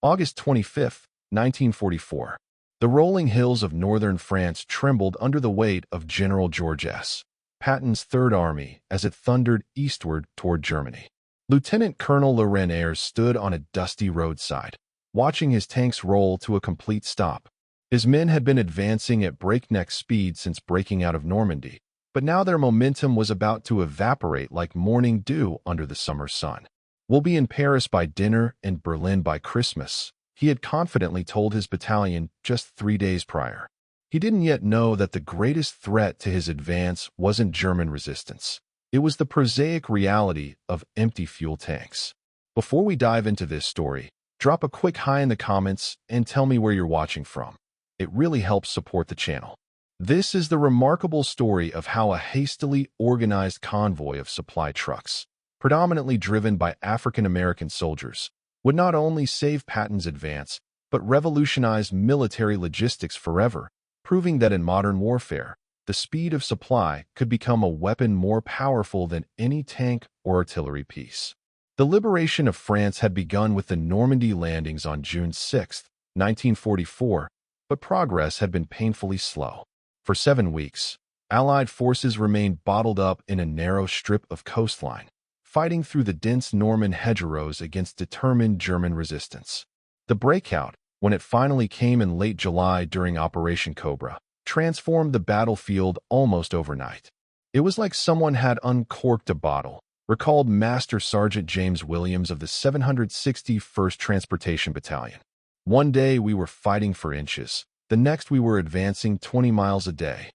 August 25, 1944. The rolling hills of northern France trembled under the weight of General George S. Patton's Third Army as it thundered eastward toward Germany. Lieutenant Colonel Laurent Ayres stood on a dusty roadside, watching his tanks roll to a complete stop. His men had been advancing at breakneck speed since breaking out of Normandy, but now their momentum was about to evaporate like morning dew under the summer sun. "We'll be in Paris by dinner and Berlin by Christmas," he had confidently told his battalion just 3 days prior. He didn't yet know that the greatest threat to his advance wasn't German resistance. It was the prosaic reality of empty fuel tanks. Before we dive into this story, drop a quick hi in the comments and tell me where you're watching from. It really helps support the channel. This is the remarkable story of how a hastily organized convoy of supply trucks, predominantly driven by African-American soldiers, would not only save Patton's advance, but revolutionize military logistics forever, proving that in modern warfare, the speed of supply could become a weapon more powerful than any tank or artillery piece. The liberation of France had begun with the Normandy landings on June 6, 1944, but progress had been painfully slow. For 7 weeks, Allied forces remained bottled up in a narrow strip of coastline, fighting through the dense Norman hedgerows against determined German resistance. The breakout, when it finally came in late July during Operation Cobra, transformed the battlefield almost overnight. It was like someone had uncorked a bottle, recalled Master Sergeant James Williams of the 761st Transportation Battalion. "One day we were fighting for inches. The next we were advancing 20 miles a day."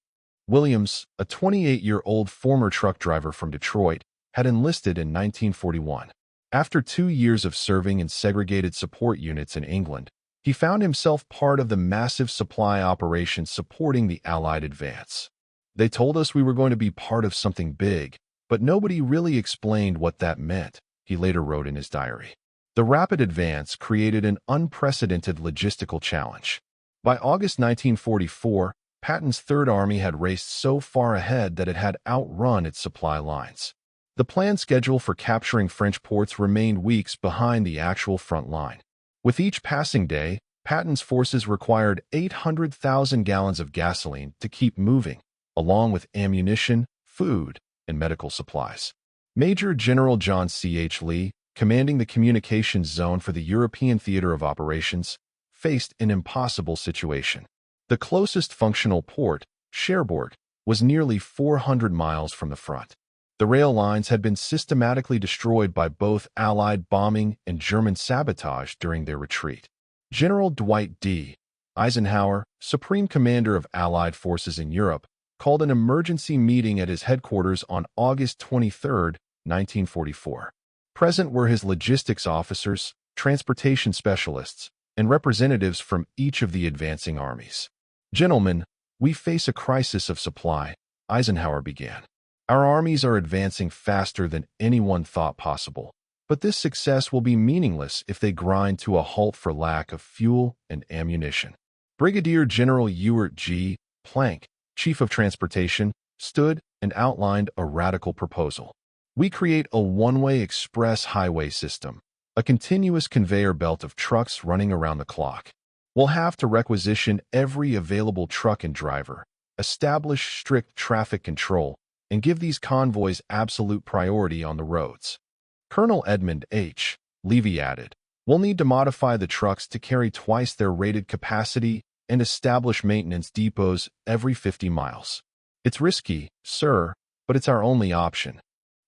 Williams, a 28-year-old former truck driver from Detroit, had enlisted in 1941. After 2 years of serving in segregated support units in England, he found himself part of the massive supply operation supporting the Allied advance. "They told us we were going to be part of something big, but nobody really explained what that meant," he later wrote in his diary. The rapid advance created an unprecedented logistical challenge. By August 1944, Patton's Third Army had raced so far ahead that it had outrun its supply lines. The planned schedule for capturing French ports remained weeks behind the actual front line. With each passing day, Patton's forces required 800,000 gallons of gasoline to keep moving, along with ammunition, food, and medical supplies. Major General John C.H. Lee, commanding the communications zone for the European Theater of Operations, faced an impossible situation. The closest functional port, Cherbourg, was nearly 400 miles from the front. The rail lines had been systematically destroyed by both Allied bombing and German sabotage during their retreat. General Dwight D. Eisenhower, Supreme Commander of Allied forces in Europe, called an emergency meeting at his headquarters on August 23, 1944. Present were his logistics officers, transportation specialists, and representatives from each of the advancing armies. "Gentlemen, we face a crisis of supply," Eisenhower began. "Our armies are advancing faster than anyone thought possible, but this success will be meaningless if they grind to a halt for lack of fuel and ammunition." Brigadier General Ewart G. Plank, Chief of Transportation, stood and outlined a radical proposal. "We create a one-way express highway system, a continuous conveyor belt of trucks running around the clock. We'll have to requisition every available truck and driver, establish strict traffic control, and give these convoys absolute priority on the roads." Colonel Edmund H. Levy added, "We'll need to modify the trucks to carry twice their rated capacity and establish maintenance depots every 50 miles. It's risky, sir, but it's our only option."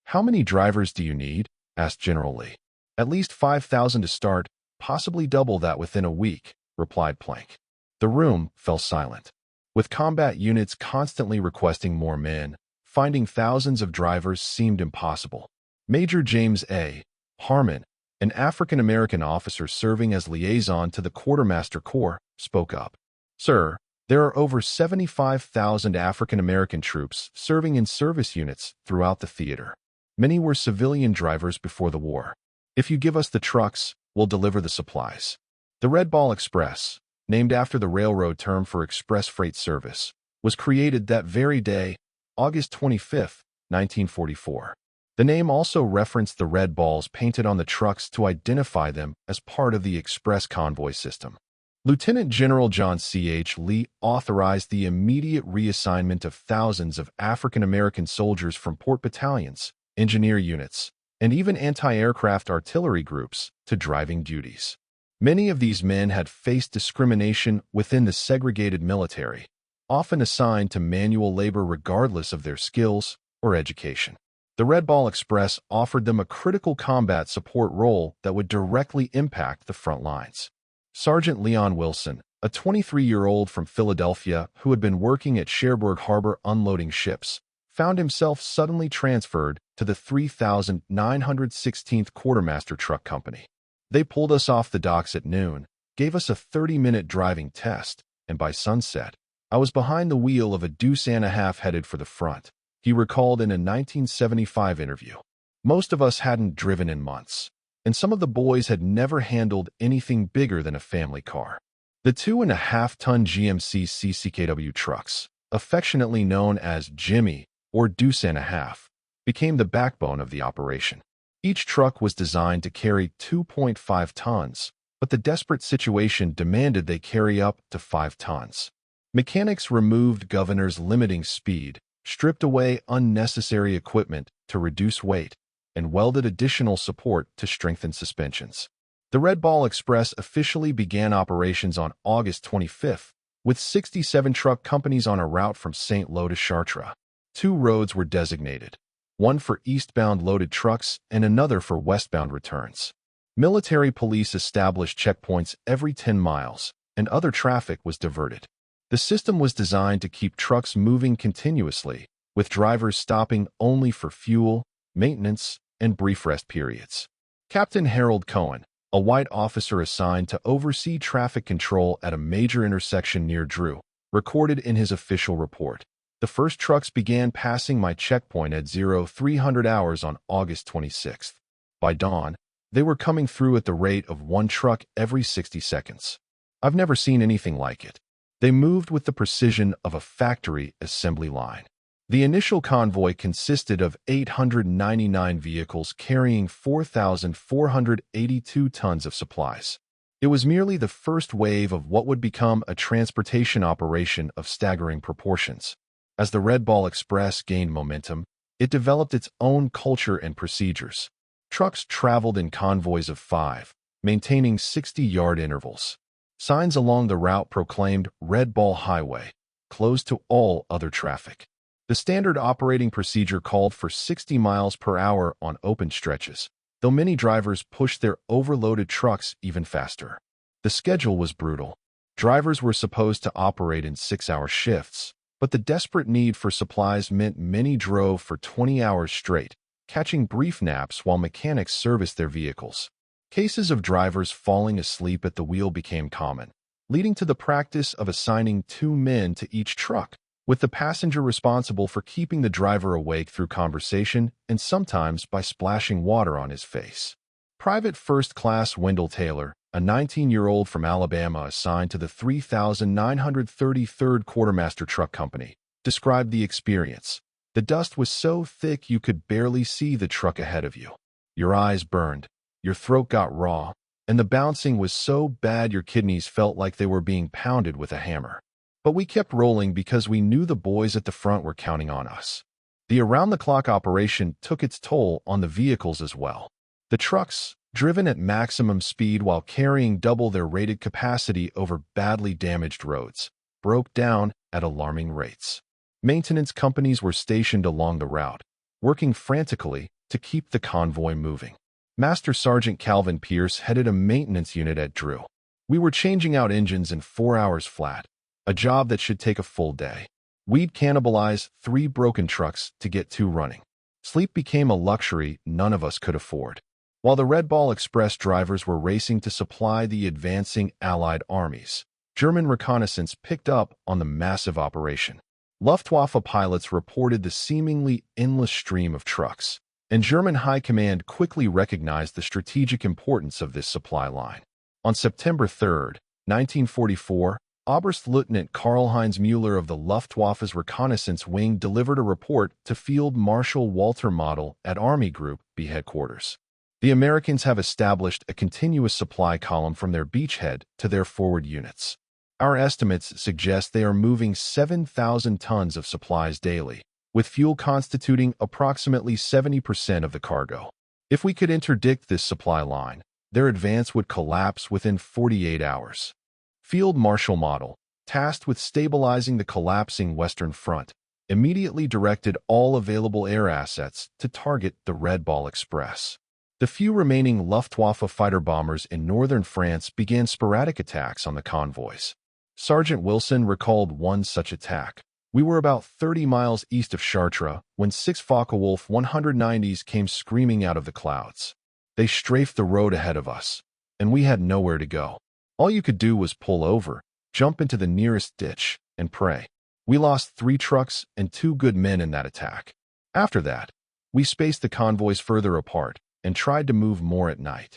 "How many drivers do you need?" asked General Lee. "At least 5,000 to start, possibly double that within a week," replied Plank. The room fell silent. With combat units constantly requesting more men, finding thousands of drivers seemed impossible. Major James A. Harmon, an African-American officer serving as liaison to the Quartermaster Corps, spoke up. "Sir, there are over 75,000 African-American troops serving in service units throughout the theater. Many were civilian drivers before the war. If you give us the trucks, we'll deliver the supplies." The Red Ball Express, named after the railroad term for express freight service, was created that very day, August 25, 1944. The name also referenced the red balls painted on the trucks to identify them as part of the express convoy system. Lieutenant General John C.H. Lee authorized the immediate reassignment of thousands of African-American soldiers from port battalions, engineer units, and even anti-aircraft artillery groups to driving duties. Many of these men had faced discrimination within the segregated military, often assigned to manual labor regardless of their skills or education. The Red Ball Express offered them a critical combat support role that would directly impact the front lines. Sergeant Leon Wilson, a 23-year-old from Philadelphia who had been working at Cherbourg Harbor unloading ships, found himself suddenly transferred to the 3,916th Quartermaster Truck Company. They pulled us off the docks at noon, gave us a 30-minute driving test, and by sunset, I was behind the wheel of a Deuce and a half headed for the front, he recalled in a 1975 interview. Most of us hadn't driven in months, and some of the boys had never handled anything bigger than a family car. The 2.5-ton GMC CCKW trucks, affectionately known as Jimmy or Deuce and a half, became the backbone of the operation. Each truck was designed to carry 2.5 tons, but the desperate situation demanded they carry up to 5 tons. Mechanics removed governors limiting speed, stripped away unnecessary equipment to reduce weight, and welded additional support to strengthen suspensions. The Red Ball Express officially began operations on August 25th, with 67 truck companies on a route from St. Lo to Chartres. 2 roads were designated, one for eastbound loaded trucks and another for westbound returns. Military police established checkpoints every 10 miles, and other traffic was diverted. The system was designed to keep trucks moving continuously, with drivers stopping only for fuel, maintenance, and brief rest periods. Captain Harold Cohen, a white officer assigned to oversee traffic control at a major intersection near Drew, recorded in his official report, "The first trucks began passing my checkpoint at 0300 hours on August 26th. By dawn, they were coming through at the rate of 1 truck every 60 seconds. I've never seen anything like it. They moved with the precision of a factory assembly line." The initial convoy consisted of 899 vehicles carrying 4,482 tons of supplies. It was merely the first wave of what would become a transportation operation of staggering proportions. As the Red Ball Express gained momentum, it developed its own culture and procedures. Trucks traveled in convoys of 5, maintaining 60-yard intervals. Signs along the route proclaimed Red Ball Highway, closed to all other traffic. The standard operating procedure called for 60 miles per hour on open stretches, though many drivers pushed their overloaded trucks even faster. The schedule was brutal. Drivers were supposed to operate in 6-hour shifts, but the desperate need for supplies meant many drove for 20 hours straight, catching brief naps while mechanics serviced their vehicles. Cases of drivers falling asleep at the wheel became common, leading to the practice of assigning 2 men to each truck, with the passenger responsible for keeping the driver awake through conversation and sometimes by splashing water on his face. Private First Class Wendell Taylor, a 19-year-old from Alabama assigned to the 3,933rd Quartermaster Truck Company, described the experience. "The dust was so thick you could barely see the truck ahead of you. Your eyes burned, your throat got raw, and the bouncing was so bad your kidneys felt like they were being pounded with a hammer. But we kept rolling because we knew the boys at the front were counting on us." The around-the-clock operation took its toll on the vehicles as well. The trucks, driven at maximum speed while carrying double their rated capacity over badly damaged roads, broke down at alarming rates. Maintenance companies were stationed along the route, working frantically to keep the convoy moving. Master Sergeant Calvin Pierce headed a maintenance unit at Drew. "We were changing out engines in 4 hours flat, a job that should take a full day. We'd cannibalize 3 broken trucks to get 2 running. Sleep became a luxury none of us could afford." While the Red Ball Express drivers were racing to supply the advancing Allied armies, German reconnaissance picked up on the massive operation. Luftwaffe pilots reported the seemingly endless stream of trucks, and German high command quickly recognized the strategic importance of this supply line. On September 3, 1944, Oberstleutnant Karl-Heinz Müller of the Luftwaffe's reconnaissance wing delivered a report to Field Marshal Walter Model at Army Group B headquarters. The Americans have established a continuous supply column from their beachhead to their forward units. Our estimates suggest they are moving 7,000 tons of supplies daily, with fuel constituting approximately 70% of the cargo. If we could interdict this supply line, their advance would collapse within 48 hours. Field Marshal Model, tasked with stabilizing the collapsing Western Front, immediately directed all available air assets to target the Red Ball Express. The few remaining Luftwaffe fighter bombers in northern France began sporadic attacks on the convoys. Sergeant Wilson recalled one such attack. We were about 30 miles east of Chartres when 6 Focke-Wulf 190s came screaming out of the clouds. They strafed the road ahead of us, and we had nowhere to go. All you could do was pull over, jump into the nearest ditch, and pray. We lost 3 trucks and 2 good men in that attack. After that, we spaced the convoys further apart and tried to move more at night.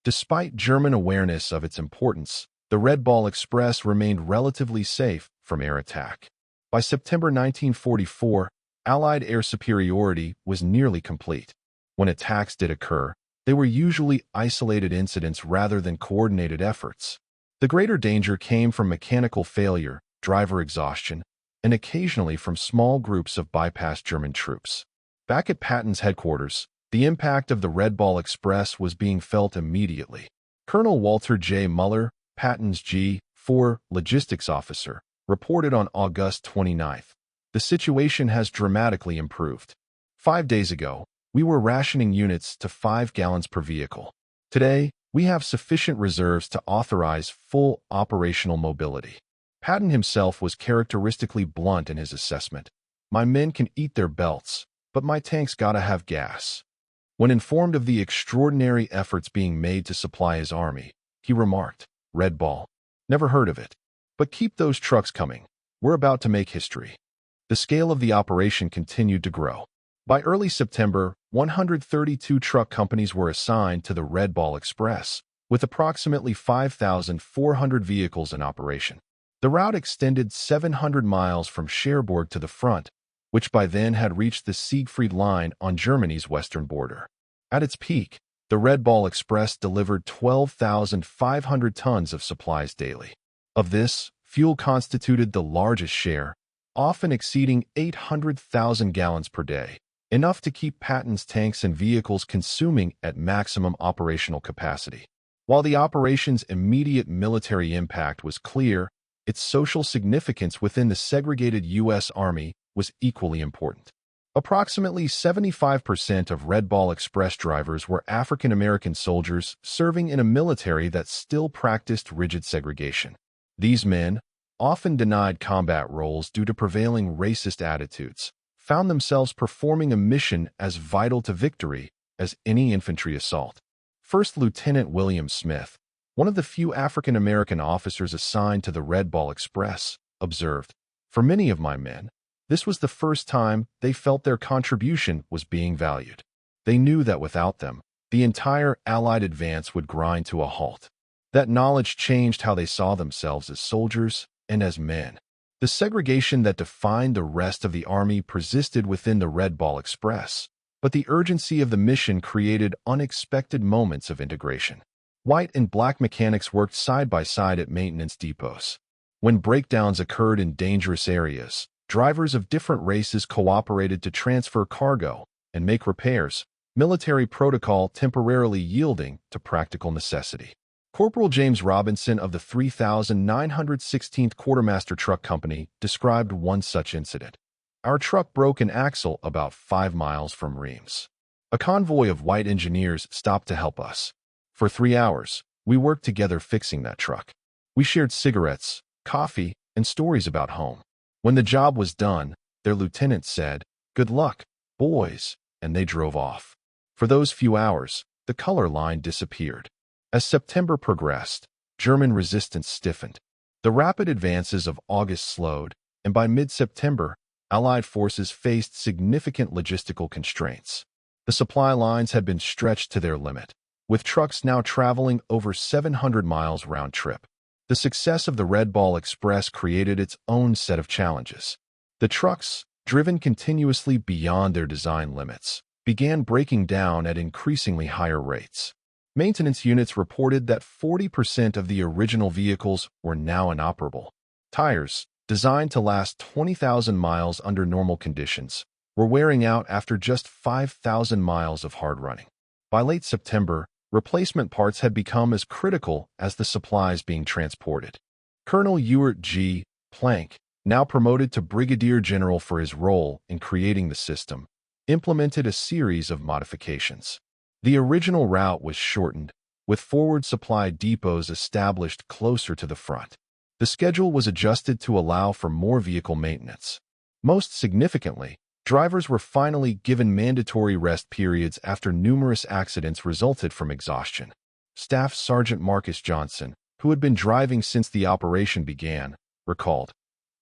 Despite German awareness of its importance, the Red Ball Express remained relatively safe from air attack. By September 1944, Allied air superiority was nearly complete. When attacks did occur, they were usually isolated incidents rather than coordinated efforts. The greater danger came from mechanical failure, driver exhaustion, and occasionally from small groups of bypassed German troops. Back at Patton's headquarters, the impact of the Red Ball Express was being felt immediately. Colonel Walter J. Muller, Patton's G4 logistics officer, reported on August 29. The situation has dramatically improved. 5 days ago, we were rationing units to 5 gallons per vehicle. Today, we have sufficient reserves to authorize full operational mobility. Patton himself was characteristically blunt in his assessment. My men can eat their belts, but my tanks gotta have gas. When informed of the extraordinary efforts being made to supply his army, he remarked, "Red Ball. Never heard of it. But keep those trucks coming. We're about to make history." The scale of the operation continued to grow. By early September, 132 truck companies were assigned to the Red Ball Express, with approximately 5,400 vehicles in operation. The route extended 700 miles from Cherbourg to the front, which by then had reached the Siegfried Line on Germany's western border. At its peak, the Red Ball Express delivered 12,500 tons of supplies daily. Of this, fuel constituted the largest share, often exceeding 800,000 gallons per day, enough to keep Patton's tanks and vehicles consuming at maximum operational capacity. While the operation's immediate military impact was clear, its social significance within the segregated U.S. Army was equally important. Approximately 75% of Red Ball Express drivers were African American soldiers serving in a military that still practiced rigid segregation. These men, often denied combat roles due to prevailing racist attitudes, found themselves performing a mission as vital to victory as any infantry assault. First Lieutenant William Smith, one of the few African American officers assigned to the Red Ball Express, observed, "For many of my men, this was the first time they felt their contribution was being valued. They knew that without them, the entire Allied advance would grind to a halt. That knowledge changed how they saw themselves as soldiers and as men." The segregation that defined the rest of the Army persisted within the Red Ball Express, but the urgency of the mission created unexpected moments of integration. White and black mechanics worked side by side at maintenance depots. When breakdowns occurred in dangerous areas, drivers of different races cooperated to transfer cargo and make repairs, military protocol temporarily yielding to practical necessity. Corporal James Robinson of the 3916th Quartermaster Truck Company described one such incident. "Our truck broke an axle about 5 miles from Reims. A convoy of white engineers stopped to help us. For 3 hours, we worked together fixing that truck. We shared cigarettes, coffee, and stories about home. When the job was done, their lieutenant said, 'Good luck, boys,' and they drove off." For those few hours, the color line disappeared. As September progressed, German resistance stiffened. The rapid advances of August slowed, and by mid-September, Allied forces faced significant logistical constraints. The supply lines had been stretched to their limit, with trucks now traveling over 700 miles round trip. The success of the Red Ball Express created its own set of challenges. The trucks, driven continuously beyond their design limits, began breaking down at increasingly higher rates. Maintenance units reported that 40% of the original vehicles were now inoperable. Tires, designed to last 20,000 miles under normal conditions, were wearing out after just 5,000 miles of hard running. By late September, replacement parts had become as critical as the supplies being transported. Colonel Ewart G. Plank, now promoted to Brigadier General for his role in creating the system, implemented a series of modifications. The original route was shortened, with forward supply depots established closer to the front. The schedule was adjusted to allow for more vehicle maintenance. Most significantly, drivers were finally given mandatory rest periods after numerous accidents resulted from exhaustion. Staff Sergeant Marcus Johnson, who had been driving since the operation began, recalled,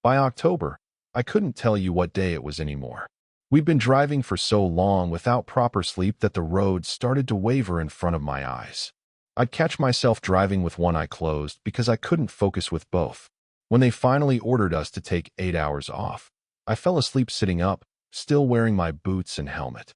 "By October, I couldn't tell you what day it was anymore. We'd been driving for so long without proper sleep that the road started to waver in front of my eyes. I'd catch myself driving with one eye closed because I couldn't focus with both. When they finally ordered us to take 8 hours off, I fell asleep sitting up, still wearing my boots and helmet."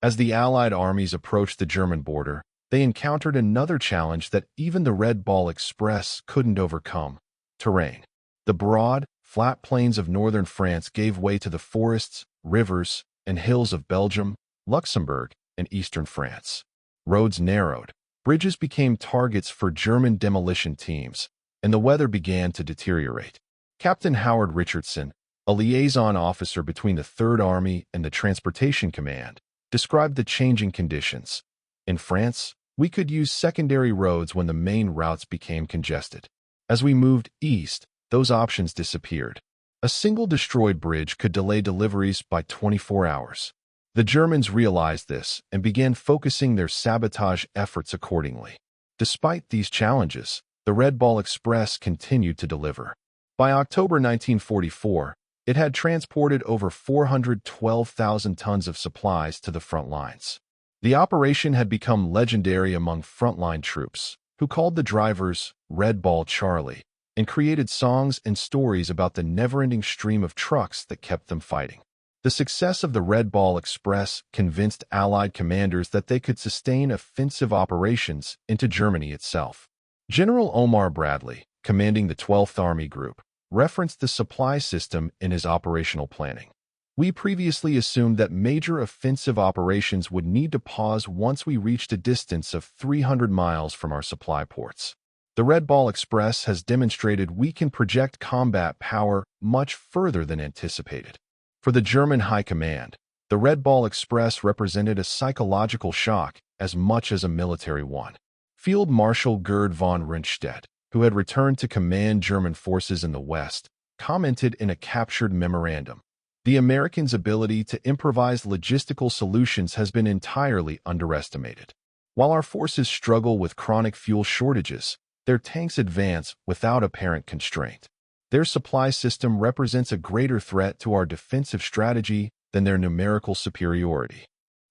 As the Allied armies approached the German border, they encountered another challenge that even the Red Ball Express couldn't overcome: terrain. The broad, flat plains of northern France gave way to the forests, rivers, and hills of Belgium, Luxembourg, and eastern France. Roads narrowed, bridges became targets for German demolition teams, and the weather began to deteriorate. Captain Howard Richardson, a liaison officer between the Third Army and the Transportation Command, described the changing conditions. "In France, we could use secondary roads when the main routes became congested. As we moved east, those options disappeared. A single destroyed bridge could delay deliveries by 24 hours. The Germans realized this and began focusing their sabotage efforts accordingly. Despite these challenges, the Red Ball Express continued to deliver. By October 1944, it had transported over 412,000 tons of supplies to the front lines. The operation had become legendary among frontline troops, who called the drivers Red Ball Charlie, and created songs and stories about the never-ending stream of trucks that kept them fighting. The success of the Red Ball Express convinced Allied commanders that they could sustain offensive operations into Germany itself. General Omar Bradley, commanding the 12th Army Group, referenced the supply system in his operational planning. "We previously assumed that major offensive operations would need to pause once we reached a distance of 300 miles from our supply ports. The Red Ball Express has demonstrated we can project combat power much further than anticipated." For the German High Command, the Red Ball Express represented a psychological shock as much as a military one. Field Marshal Gerd von Rundstedt, who had returned to command German forces in the West, commented in a captured memorandum, "The Americans' ability to improvise logistical solutions has been entirely underestimated. While our forces struggle with chronic fuel shortages, their tanks advance without apparent constraint. Their supply system represents a greater threat to our defensive strategy than their numerical superiority."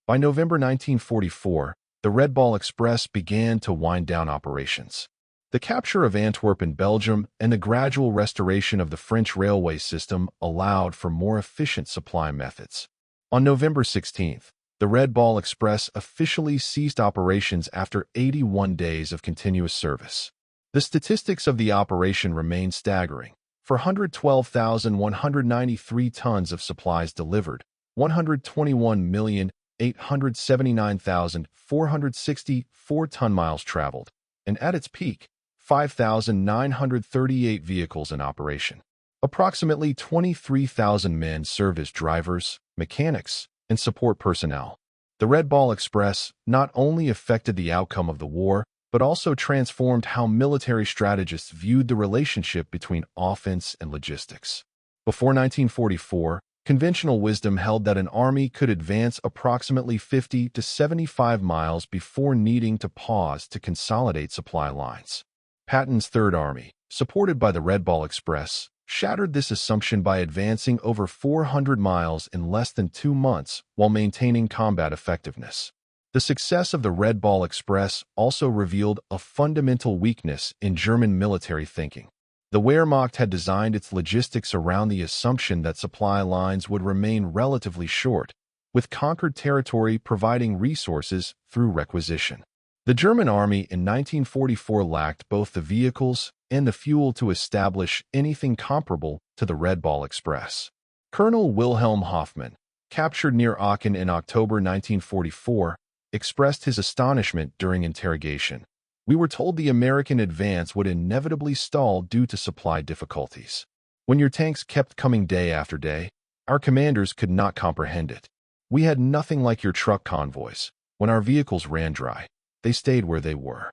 By November 1944, the Red Ball Express began to wind down operations. The capture of Antwerp in Belgium and the gradual restoration of the French railway system allowed for more efficient supply methods. On November 16th, the Red Ball Express officially ceased operations after 81 days of continuous service. The statistics of the operation remain staggering. For 112,193 tons of supplies delivered, 121,879,464 ton-miles traveled, and at its peak, 5,938 vehicles in operation. Approximately 23,000 men served as drivers, mechanics, and support personnel. The Red Ball Express not only affected the outcome of the war, but also transformed how military strategists viewed the relationship between offense and logistics. Before 1944, conventional wisdom held that an army could advance approximately 50 to 75 miles before needing to pause to consolidate supply lines. Patton's Third Army, supported by the Red Ball Express, shattered this assumption by advancing over 400 miles in less than 2 months while maintaining combat effectiveness. The success of the Red Ball Express also revealed a fundamental weakness in German military thinking. The Wehrmacht had designed its logistics around the assumption that supply lines would remain relatively short, with conquered territory providing resources through requisition. The German army in 1944 lacked both the vehicles and the fuel to establish anything comparable to the Red Ball Express. Colonel Wilhelm Hoffmann, captured near Aachen in October 1944, expressed his astonishment during interrogation. "We were told the American advance would inevitably stall due to supply difficulties. When your tanks kept coming day after day, our commanders could not comprehend it. We had nothing like your truck convoys. When our vehicles ran dry, they stayed where they were."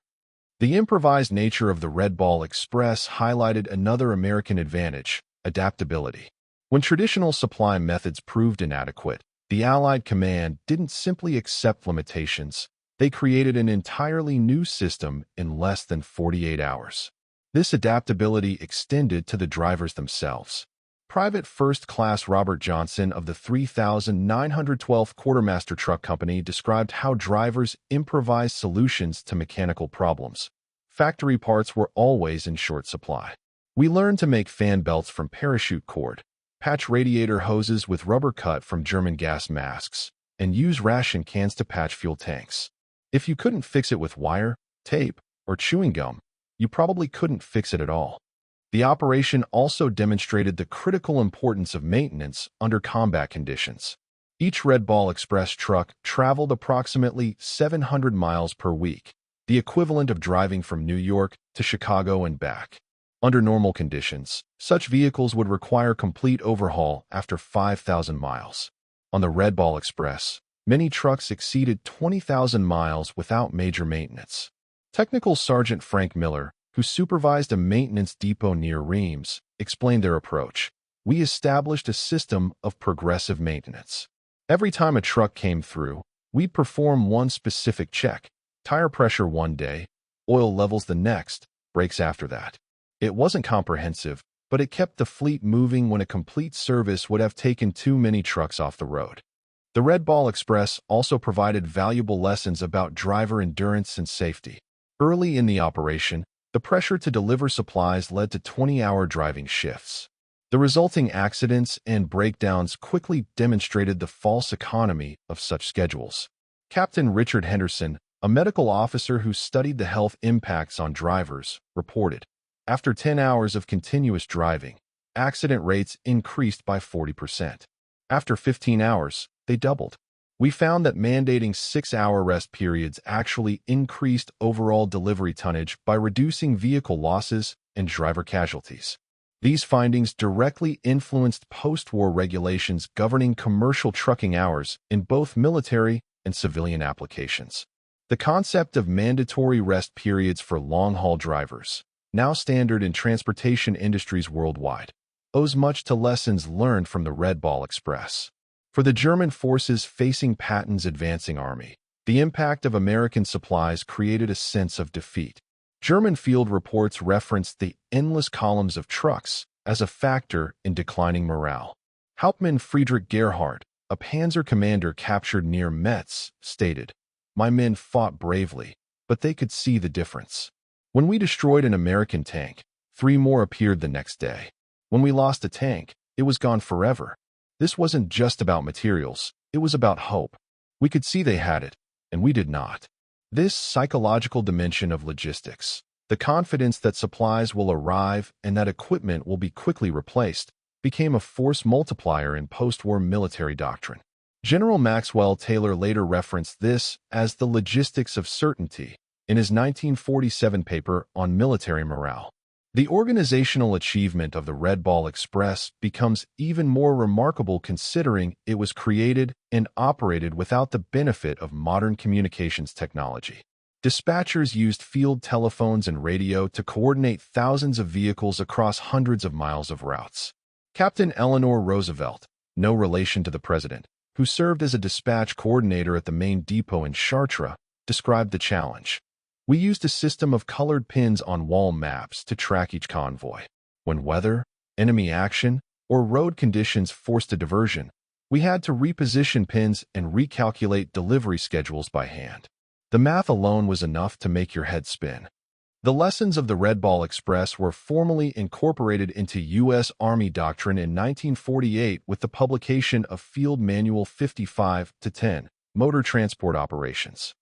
The improvised nature of the Red Ball Express highlighted another American advantage: adaptability. When traditional supply methods proved inadequate, the Allied command didn't simply accept limitations. They created an entirely new system in less than 48 hours. This adaptability extended to the drivers themselves. Private First Class Robert Johnson of the 3912th Quartermaster Truck Company described how drivers improvised solutions to mechanical problems. Factory parts were always in short supply. "We learned to make fan belts from parachute cord, patch radiator hoses with rubber cut from German gas masks, and use ration cans to patch fuel tanks. If you couldn't fix it with wire, tape, or chewing gum, you probably couldn't fix it at all." The operation also demonstrated the critical importance of maintenance under combat conditions. Each Red Ball Express truck traveled approximately 700 miles per week, the equivalent of driving from New York to Chicago and back. Under normal conditions, such vehicles would require complete overhaul after 5,000 miles. On the Red Ball Express, many trucks exceeded 20,000 miles without major maintenance. Technical Sergeant Frank Miller, who supervised a maintenance depot near Reims, explained their approach. "We established a system of progressive maintenance. Every time a truck came through, we'd perform one specific check: tire pressure one day, oil levels the next, brakes after that. It wasn't comprehensive, but it kept the fleet moving when a complete service would have taken too many trucks off the road." The Red Ball Express also provided valuable lessons about driver endurance and safety. Early in the operation, the pressure to deliver supplies led to 20-hour driving shifts. The resulting accidents and breakdowns quickly demonstrated the false economy of such schedules. Captain Richard Henderson, a medical officer who studied the health impacts on drivers, reported, "After 10 hours of continuous driving, accident rates increased by 40%. After 15 hours, they doubled. We found that mandating 6-hour rest periods actually increased overall delivery tonnage by reducing vehicle losses and driver casualties." These findings directly influenced post-war regulations governing commercial trucking hours in both military and civilian applications. The concept of mandatory rest periods for long-haul drivers, now standard in transportation industries worldwide, owes much to lessons learned from the Red Ball Express. For the German forces facing Patton's advancing army, the impact of American supplies created a sense of defeat. German field reports referenced the endless columns of trucks as a factor in declining morale. Hauptmann Friedrich Gerhardt, a panzer commander captured near Metz, stated, "My men fought bravely, but they could see the difference. When we destroyed an American tank, 3 more appeared the next day. When we lost a tank, it was gone forever. This wasn't just about materials, it was about hope. We could see they had it, and we did not." This psychological dimension of logistics, the confidence that supplies will arrive and that equipment will be quickly replaced, became a force multiplier in post-war military doctrine. General Maxwell Taylor later referenced this as the logistics of certainty in his 1947 paper on military morale. The organizational achievement of the Red Ball Express becomes even more remarkable considering it was created and operated without the benefit of modern communications technology. Dispatchers used field telephones and radio to coordinate thousands of vehicles across hundreds of miles of routes. Captain Eleanor Roosevelt, no relation to the president, who served as a dispatch coordinator at the main depot in Chartres, described the challenge. "We used a system of colored pins on wall maps to track each convoy. When weather, enemy action, or road conditions forced a diversion, We had to reposition pins and recalculate delivery schedules by hand. The math alone was enough to make your head spin. The lessons of the Red Ball Express were formally incorporated into U.S. Army doctrine in 1948 with the publication of Field Manual 55-10, Motor Transport Operations.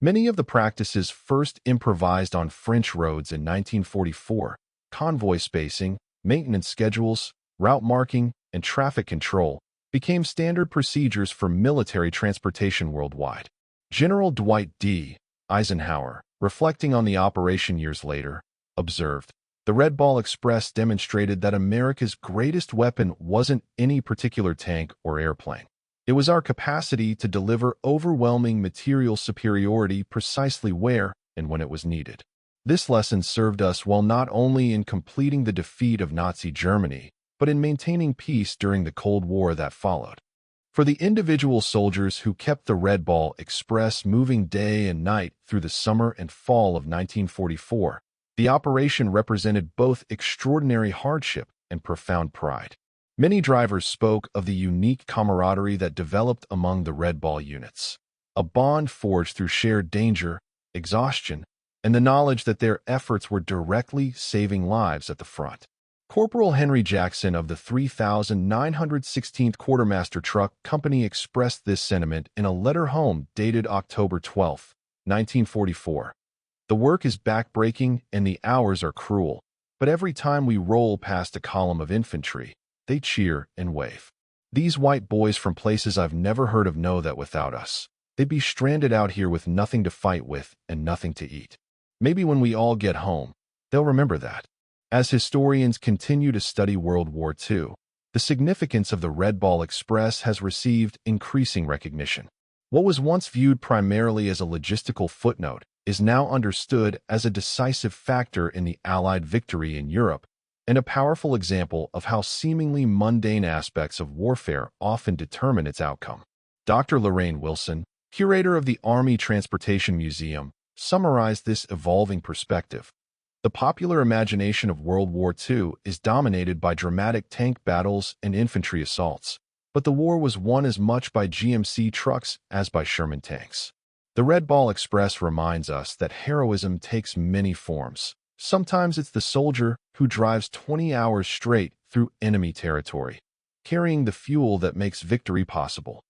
Many of the practices first improvised on French roads in 1944, convoy spacing, maintenance schedules, route marking, and traffic control, became standard procedures for military transportation worldwide. General Dwight D. Eisenhower, reflecting on the operation years later, observed, "The Red Ball Express demonstrated that America's greatest weapon wasn't any particular tank or airplane. It was our capacity to deliver overwhelming material superiority precisely where and when it was needed." This lesson served us well not only in completing the defeat of Nazi Germany, but in maintaining peace during the Cold War that followed. For the individual soldiers who kept the Red Ball Express moving day and night through the summer and fall of 1944, the operation represented both extraordinary hardship and profound pride. Many drivers spoke of the unique camaraderie that developed among the Red Ball units, a bond forged through shared danger, exhaustion, and the knowledge that their efforts were directly saving lives at the front. Corporal Henry Jackson of the 3916th Quartermaster Truck Company expressed this sentiment in a letter home dated October 12, 1944. "The work is backbreaking and the hours are cruel, but every time we roll past a column of infantry, they cheer and wave. These white boys from places I've never heard of know that without us, they'd be stranded out here with nothing to fight with and nothing to eat. Maybe when we all get home, they'll remember that." As historians continue to study World War II, the significance of the Red Ball Express has received increasing recognition. What was once viewed primarily as a logistical footnote is now understood as a decisive factor in the Allied victory in Europe and a powerful example of how seemingly mundane aspects of warfare often determine its outcome. Dr. Lorraine Wilson, curator of the Army Transportation Museum, summarized this evolving perspective. "The popular imagination of World War II is dominated by dramatic tank battles and infantry assaults, but the war was won as much by GMC trucks as by Sherman tanks. The Red Ball Express reminds us that heroism takes many forms. Sometimes it's the soldier who drives 20 hours straight through enemy territory, carrying the fuel that makes victory possible."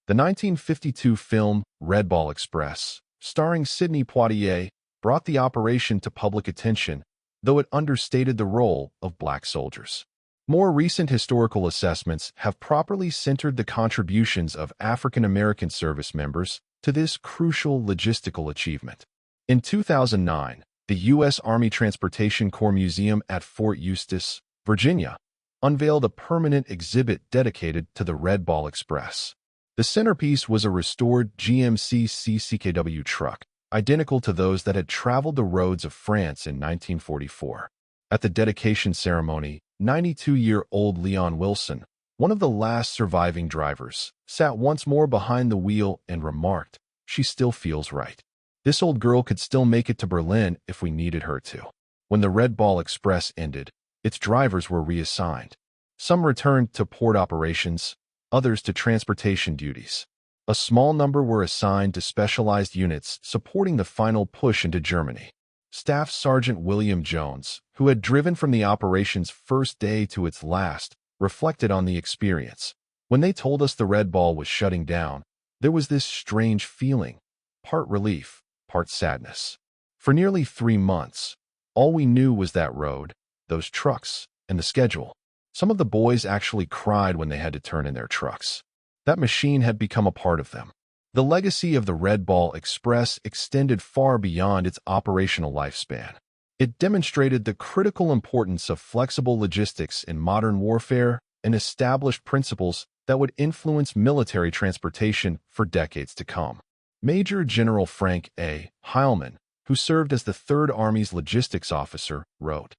The 1952 film Red Ball Express, starring Sidney Poitier, brought the operation to public attention, though it understated the role of black soldiers. More recent historical assessments have properly centered the contributions of African American service members to this crucial logistical achievement. In 2009, the U.S. Army Transportation Corps Museum at Fort Eustis, Virginia, unveiled a permanent exhibit dedicated to the Red Ball Express. The centerpiece was a restored GMC CCKW truck, identical to those that had traveled the roads of France in 1944. At the dedication ceremony, 92-year-old Leon Wilson, one of the last surviving drivers, sat once more behind the wheel and remarked, "She still feels right. This old girl could still make it to Berlin if we needed her to." When the Red Ball Express ended, its drivers were reassigned. Some returned to port operations, others to transportation duties. A small number were assigned to specialized units supporting the final push into Germany. Staff Sergeant William Jones, who had driven from the operation's first day to its last, reflected on the experience. "When they told us the Red Ball was shutting down, there was this strange feeling, part relief, part sadness. For nearly 3 months, all we knew was that road, those trucks, and the schedule. Some of the boys actually cried when they had to turn in their trucks. That machine had become a part of them." The legacy of the Red Ball Express extended far beyond its operational lifespan. It demonstrated the critical importance of flexible logistics in modern warfare and established principles that would influence military transportation for decades to come. Major General Frank A. Heilman, who served as the Third Army's logistics officer, wrote,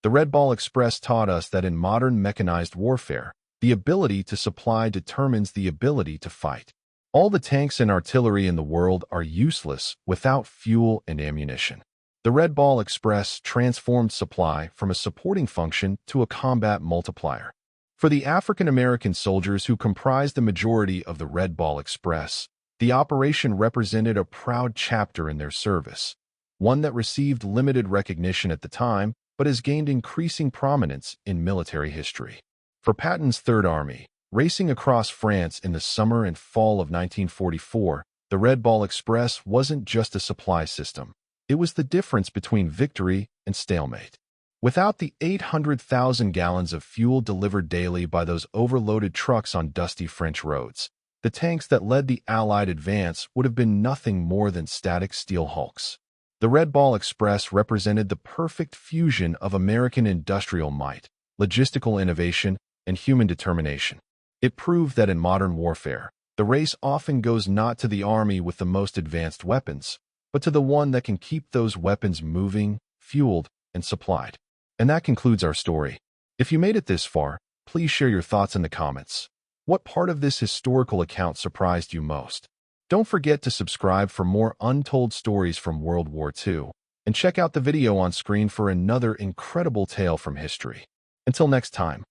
"The Red Ball Express taught us that in modern mechanized warfare, the ability to supply determines the ability to fight. All the tanks and artillery in the world are useless without fuel and ammunition. The Red Ball Express transformed supply from a supporting function to a combat multiplier. For the African-American soldiers who comprised the majority of the Red Ball Express, the operation represented a proud chapter in their service, one that received limited recognition at the time but has gained increasing prominence in military history. For Patton's Third Army, racing across France in the summer and fall of 1944, the Red Ball Express wasn't just a supply system. It was the difference between victory and stalemate. Without the 800,000 gallons of fuel delivered daily by those overloaded trucks on dusty French roads, the tanks that led the Allied advance would have been nothing more than static steel hulks. The Red Ball Express represented the perfect fusion of American industrial might, logistical innovation, and human determination. It proved that in modern warfare, the race often goes not to the army with the most advanced weapons, but to the one that can keep those weapons moving, fueled, and supplied. And that concludes our story. If you made it this far, please share your thoughts in the comments. What part of this historical account surprised you most? Don't forget to subscribe for more untold stories from World War II, and check out the video on screen for another incredible tale from history. Until next time.